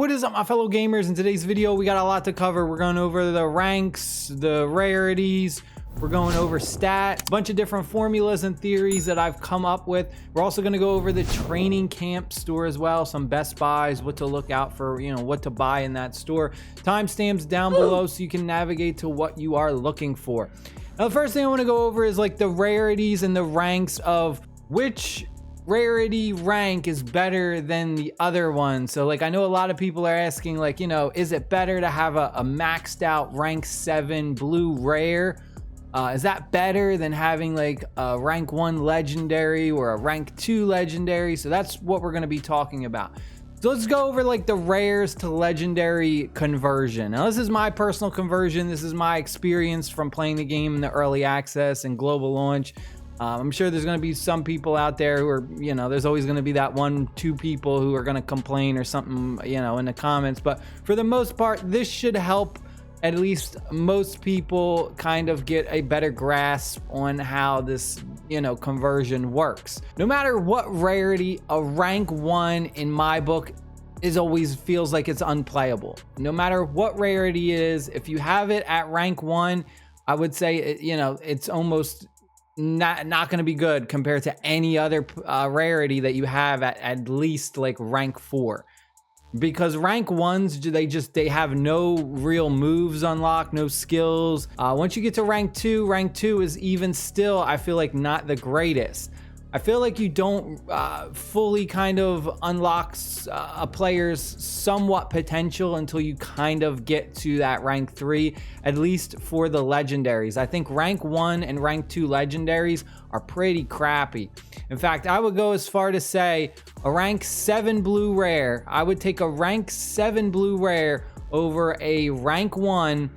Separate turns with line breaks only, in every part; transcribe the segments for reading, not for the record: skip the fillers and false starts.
What is up, my fellow gamers? In today's video, we got a lot to cover. We're going over the ranks, the rarities, we're going over stat, a bunch of different formulas and theories that I've come up with. We're also going to go over the training camp store as well, some best buys, what to look out for, what to buy in that store. Timestamps down below so you can navigate to what you are looking for. Now, the first thing I want to go over is like the rarities and the ranks of which rarity rank is better than the other one. So like, I know a lot of people are asking like, is it better to have a maxed out rank 7 blue rare? Is that better than having like a rank 1 legendary or a rank 2 legendary? So that's what we're going to be talking about. So let's go over like the rares to legendary conversion. Now this is my personal conversion. This is my experience from playing the game in the early access and global launch. I'm sure there's going to be some people out there who are, there's always going to be that 1-2 people who are going to complain or something, in the comments. But for the most part, this should help at least most people kind of get a better grasp on how this, conversion works. No matter what rarity, a rank 1 in my book is always feels like it's unplayable. No matter what rarity it is, if you have it at rank 1, I would say, it's almost not going to be good compared to any other rarity that you have at least like rank 4. Because rank 1s, they have no real moves unlocked, no skills. Once you get to rank 2 is even still, I feel like, not the greatest. I feel like you don't fully kind of unlock a player's somewhat potential until you kind of get to that rank 3, at least for the legendaries. I think rank 1 and rank 2 legendaries are pretty crappy. In fact, I would go as far to say a rank 7 blue rare. I would take a rank 7 blue rare over a rank 1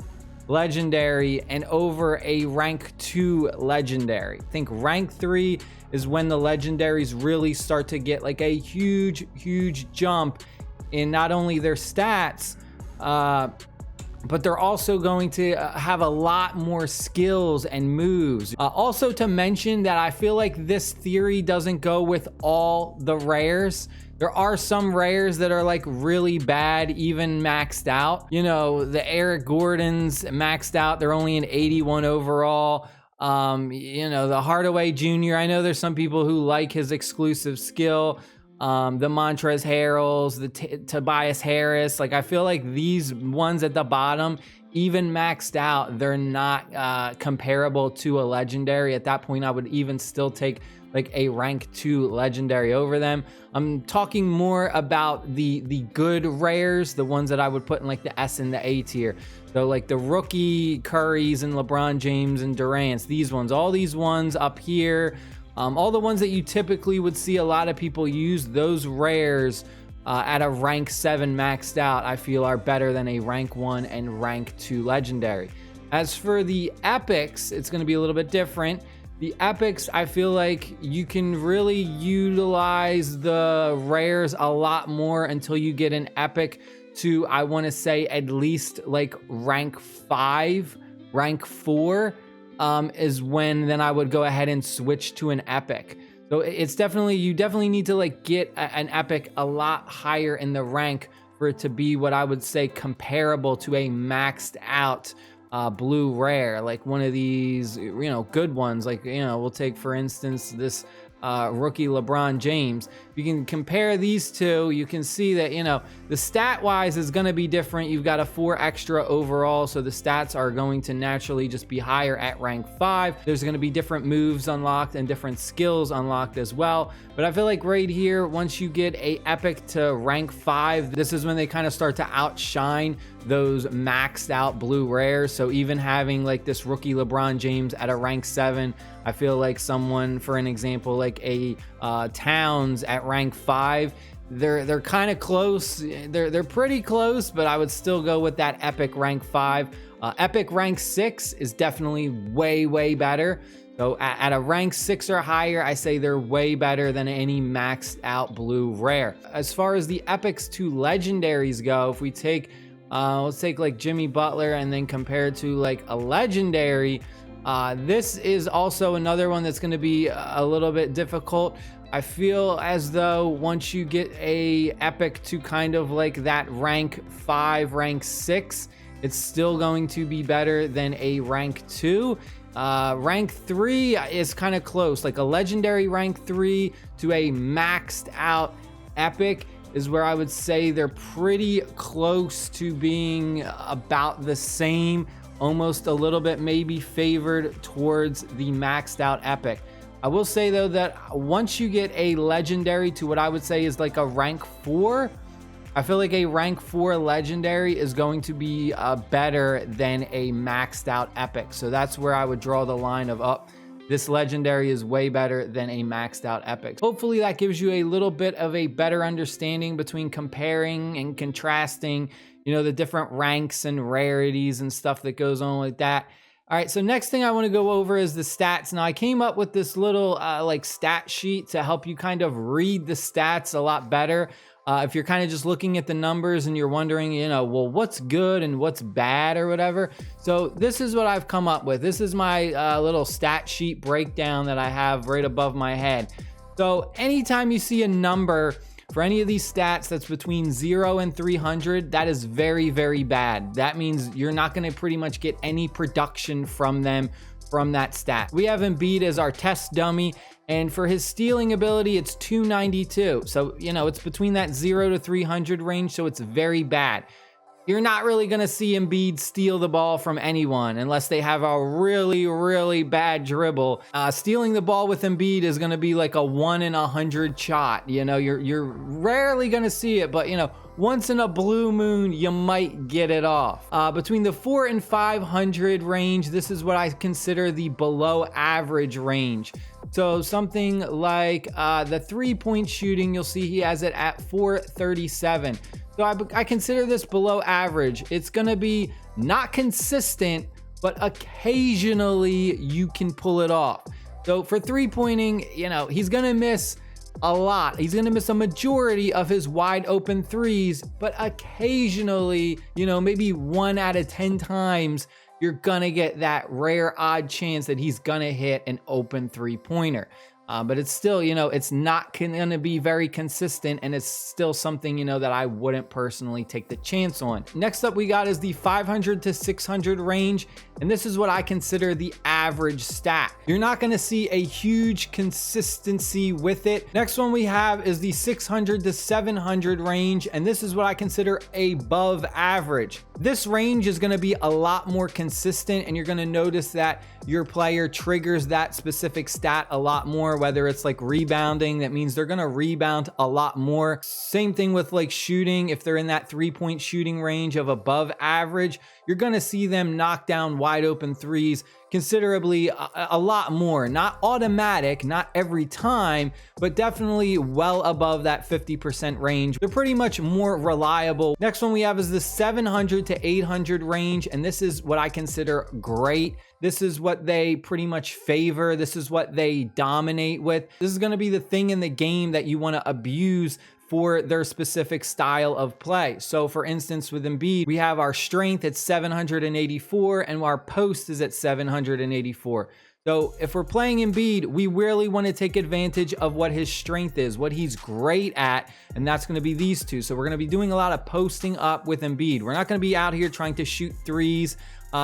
legendary and over a rank 2 legendary. I think rank 3 is when the legendaries really start to get like a huge jump in not only their stats, but they're also going to have a lot more skills and moves. Also to mention that I feel like this theory doesn't go with all the rares. There are some rares that are like really bad, even maxed out. The Eric Gordons maxed out, they're only an 81 overall. The Hardaway Jr., I know there's some people who like his exclusive skill. The Montrezl Harrells, the Tobias Harris. Like, I feel like these ones at the bottom, even maxed out, they're not comparable to a legendary. At that point, I would even still take like a rank 2 legendary over them. I'm talking more about the good rares, the ones that I would put in like the S and the A tier. So like the rookie Currys and LeBron James and Durant's, these ones, all these ones up here, all the ones that you typically would see a lot of people use, those rares at a rank 7 maxed out, I feel are better than a rank 1 and rank 2 legendary. As for the epics, it's going to be a little bit different. The epics, I feel like you can really utilize the rares a lot more until you get an epic to, I want to say, at least like rank 5, rank 4 is when then I would go ahead and switch to an epic. So it's definitely, you definitely need to like get an epic a lot higher in the rank for it to be what I would say comparable to a maxed out blue rare, like one of these good ones, like we'll take for instance this rookie LeBron James. If you can compare these two, you can see that the stat wise is going to be different. You've got a 4 extra overall, so the stats are going to naturally just be higher at rank 5. There's going to be different moves unlocked and different skills unlocked as well. But I feel like right here, once you get a epic to rank 5, this is when they kind of start to outshine those maxed out blue rares. So even having like this rookie LeBron James at a rank 7, I feel like someone, for an example, like a Towns at rank 5, they're kind of close. They're pretty close, but I would still go with that epic rank 5. Epic rank 6 is definitely way better. So at a rank 6 or higher, I say they're way better than any maxed out blue rare. As far as the epics to legendaries go, if we take let's take like Jimmy Butler and then compare it to like a legendary, this is also another one that's going to be a little bit difficult. I feel as though once you get a epic to kind of like that rank 5, rank 6, it's still going to be better than a rank 2. Rank 3 is kind of close, like a legendary rank 3 to a maxed out epic is where I would say they're pretty close to being about the same, almost a little bit maybe favored towards the maxed out epic. I will say though that once you get a legendary to what I would say is like a rank 4, I feel like a rank 4 legendary is going to be better than a maxed out epic. So that's where I would draw the line of, this legendary is way better than a maxed out epic. Hopefully that gives you a little bit of a better understanding between comparing and contrasting, you know, the different ranks and rarities and stuff that goes on with that. All right, so next thing I want to go over is the stats. Now I came up with this little like stat sheet to help you kind of read the stats a lot better. If you're kind of just looking at the numbers and you're wondering, you know, well, what's good and what's bad or whatever. So this is what I've come up with. This is my little stat sheet breakdown that I have right above my head. So anytime you see a number for any of these stats that's between 0 and 300, that is very, very bad. That means you're not going to pretty much get any production from them from that stat. We have Embiid as our test dummy, and for his stealing ability, it's 292. So, you know, it's between that 0 to 300 range, so it's very bad. You're not really going to see Embiid steal the ball from anyone unless they have a really, really bad dribble. Stealing the ball with Embiid is going to be like a 1 in 100 shot. You know, you're rarely going to see it, but, you know, once in a blue moon, you might get it off. Between the 4 and 500 range, this is what I consider the below average range. So something like the 3-point shooting, you'll see he has it at 437. So I consider this below average. It's gonna be not consistent, but occasionally you can pull it off. So for 3-pointing, you know, he's gonna miss a lot. He's gonna miss a majority of his wide open threes, but occasionally, you know, maybe 1 out of 10 times, you're gonna get that rare odd chance that he's gonna hit an open 3-pointer. But it's still, you know, it's not gonna be very consistent, and it's still something, you know, that I wouldn't personally take the chance on. Next up we got is the 500 to 600 range, and this is what I consider the average stat. You're not gonna see a huge consistency with it. Next one we have is the 600 to 700 range, and this is what I consider above average. This range is gonna be a lot more consistent, and you're gonna notice that your player triggers that specific stat a lot more, whether it's like rebounding, that means they're gonna rebound a lot more. Same thing with like shooting. If they're in that 3-point shooting range of above average, you're gonna see them knock down wide open threes considerably a lot more. Not automatic, not every time, but definitely well above that 50% range. They're pretty much more reliable. Next one we have is the 700 to 800 range, and this is what I consider great. This is what they pretty much favor. This is what they dominate with. This is going to be the thing in the game that you want to abuse for their specific style of play. So for instance, with Embiid, we have our strength at 784 and our post is at 784. So if we're playing Embiid, we really want to take advantage of what his strength is, what he's great at, and that's going to be these two. So we're going to be doing a lot of posting up with Embiid. We're not going to be out here trying to shoot threes.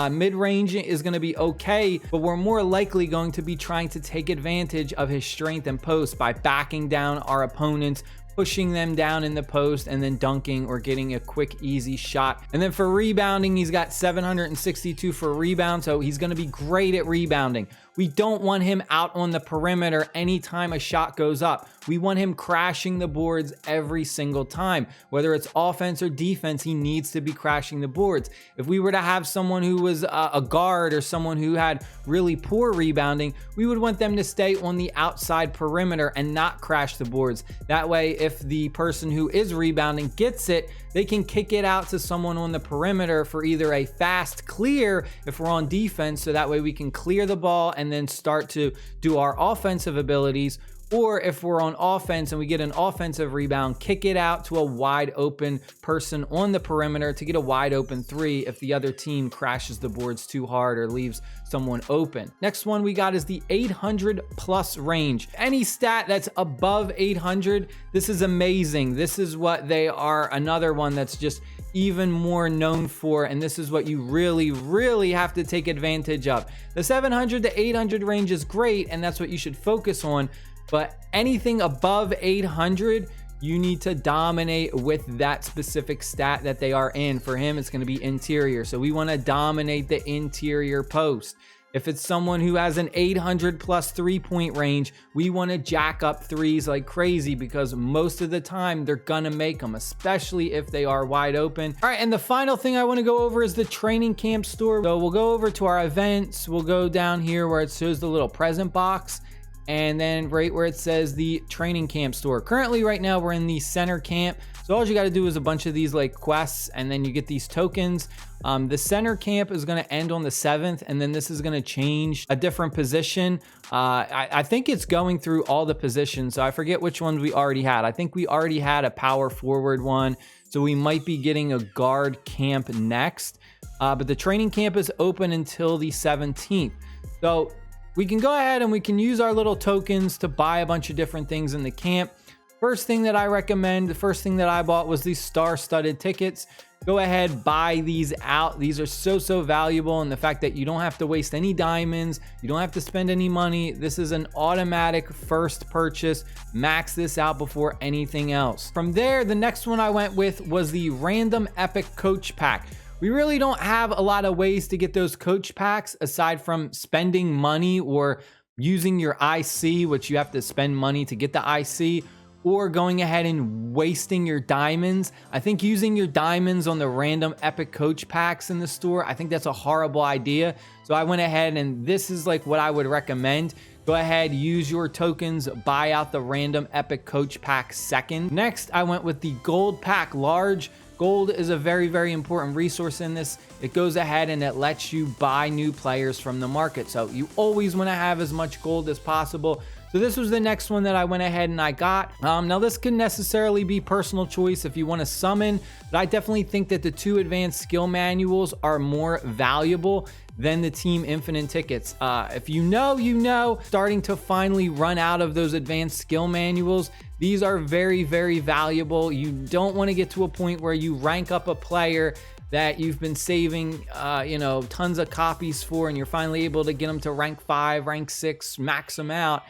Mid-range is going to be okay, but we're more likely going to be trying to take advantage of his strength and post by backing down our opponents, pushing them down in the post, and then dunking or getting a quick, easy shot. And then for rebounding, he's got 762 for rebound, so he's going to be great at rebounding. We don't want him out on the perimeter anytime a shot goes up. We want him crashing the boards every single time. Whether it's offense or defense, he needs to be crashing the boards. If we were to have someone who was a guard or someone who had really poor rebounding, we would want them to stay on the outside perimeter and not crash the boards. That way, if the person who is rebounding gets it, they can kick it out to someone on the perimeter for either a fast clear if we're on defense, so that way we can clear the ball and then start to do our offensive abilities, Or if we're on offense and we get an offensive rebound, kick it out to a wide open person on the perimeter to get a wide open 3 if the other team crashes the boards too hard or leaves someone open. Next one we got is the 800 plus range. Any stat that's above 800, this is amazing. This is what they are, another one that's just even more known for, and this is what you really have to take advantage of. The 700 to 800 range is great, and that's what you should focus on. But anything above 800, you need to dominate with that specific stat that they are in. For him, it's going to be interior. So we want to dominate the interior post. If it's someone who has an 800 plus 3-point range, we want to jack up threes like crazy because most of the time they're going to make them, especially if they are wide open. All right, and the final thing I want to go over is the training camp store. So we'll go over to our events. We'll go down here where it shows the little present box. And then right where it says the training camp store. Currently right now we're in the center camp. So all you got to do is a bunch of these like quests and then you get these tokens. The center camp is going to end on the 7th and then this is going to change a different position. I think it's going through all the positions. So I forget which ones we already had. I think we already had a power forward one. So we might be getting a guard camp next. But the training camp is open until the 17th. So we can go ahead and we can use our little tokens to buy a bunch of different things in the camp. First thing that I recommend, the first thing that I bought was these star-studded tickets. Go ahead, buy these out. These are so valuable, and the fact that you don't have to waste any diamonds, you don't have to spend any money. This is an automatic first purchase. Max this out before anything else. From there, the next one I went with was the random epic coach pack. We really don't have a lot of ways to get those coach packs aside from spending money or using your IC, which you have to spend money to get the IC, or going ahead and wasting your diamonds. I think using your diamonds on the random epic coach packs in the store, I think that's a horrible idea. So I went ahead and this is like what I would recommend. Go ahead, use your tokens, buy out the random epic coach pack second. Next, I went with the gold pack large. Gold is a very important resource in this. It goes ahead and it lets you buy new players from the market. So you always want to have as much gold as possible. So this was the next one that I went ahead and I got. Now this can necessarily be personal choice if you want to summon, but I definitely think that the 2 advanced skill manuals are more valuable than the Team Infinite tickets. If you know, you know, starting to finally run out of those advanced skill manuals. These are very valuable. You don't want to get to a point where you rank up a player that you've been saving, tons of copies for, and you're finally able to get them to rank 5, rank 6, max them out,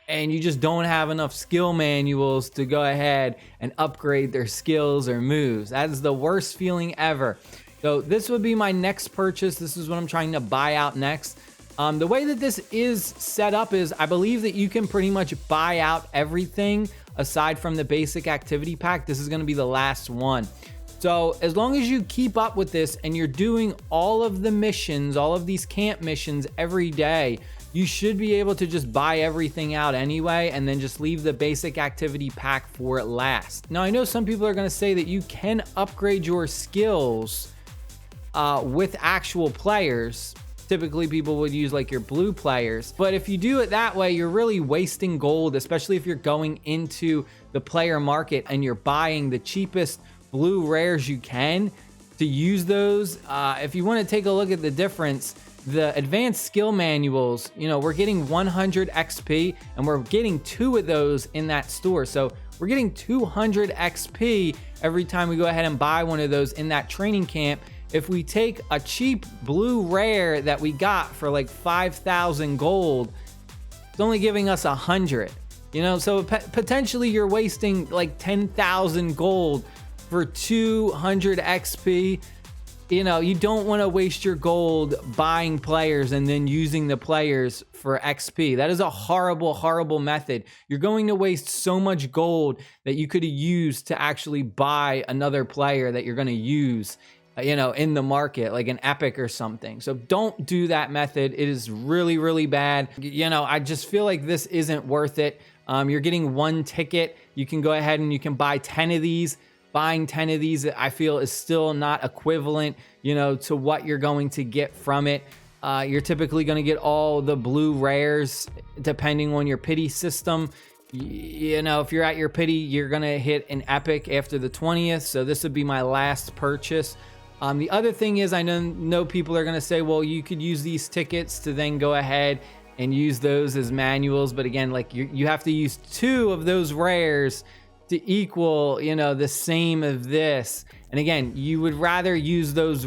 and you just don't have enough skill manuals to go ahead and upgrade their skills or moves. That is the worst feeling ever. So this would be my next purchase. This is what I'm trying to buy out next. The way that this is set up is I believe that you can pretty much buy out everything aside from the basic activity pack. This is going to be the last one. So as long as you keep up with this and you're doing all of the missions, all of these camp missions every day, you should be able to just buy everything out anyway and then just leave the basic activity pack for last. Now I know some people are going to say that you can upgrade your skills with actual players. Typically people would use like your blue players, but if you do it that way, you're really wasting gold, especially if you're going into the player market and you're buying the cheapest blue rares you can to use those. If you want to take a look at the difference, the advanced skill manuals, we're getting 100 XP and we're getting 2 of those in that store. So we're getting 200 XP every time we go ahead and buy one of those in that training camp. If we take a cheap blue rare that we got for like 5,000 gold, it's only giving us 100, so potentially you're wasting like 10,000 gold for 200 XP. You don't want to waste your gold buying players and then using the players for XP. That is a horrible method. You're going to waste so much gold that you could have used to actually buy another player that you're going to use in the market, like an epic or something. So don't do that method. It is really bad. I just feel like this isn't worth it. You're getting 1 ticket. You can go ahead and you can buy 10 of these. Buying 10 of these, I feel, is still not equivalent, to what you're going to get from it. You're typically going to get all the blue rares depending on your pity system. you know, if you're at your pity, you're gonna hit an epic after the 20th. So this would be my last purchase. The other thing is, I know people are gonna say, well, you could use these tickets to then go ahead and use those as manuals. But again, like you have to use 2 of those rares to equal, you know, the same of this. And again, you would rather use those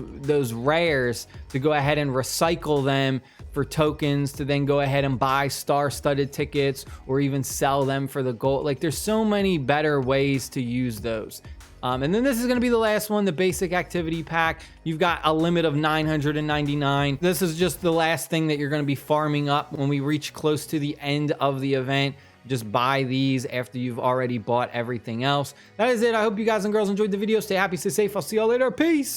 rares to go ahead and recycle them for tokens to then go ahead and buy star-studded tickets or even sell them for the gold. Like, there's so many better ways to use those. And then this is going to be the last one, the basic activity pack. You've got a limit of 999. This is just the last thing that you're going to be farming up when we reach close to the end of the event. Just buy these after you've already bought everything else. That is it. I hope you guys and girls enjoyed the video. Stay happy, stay safe. I'll see y'all later. Peace.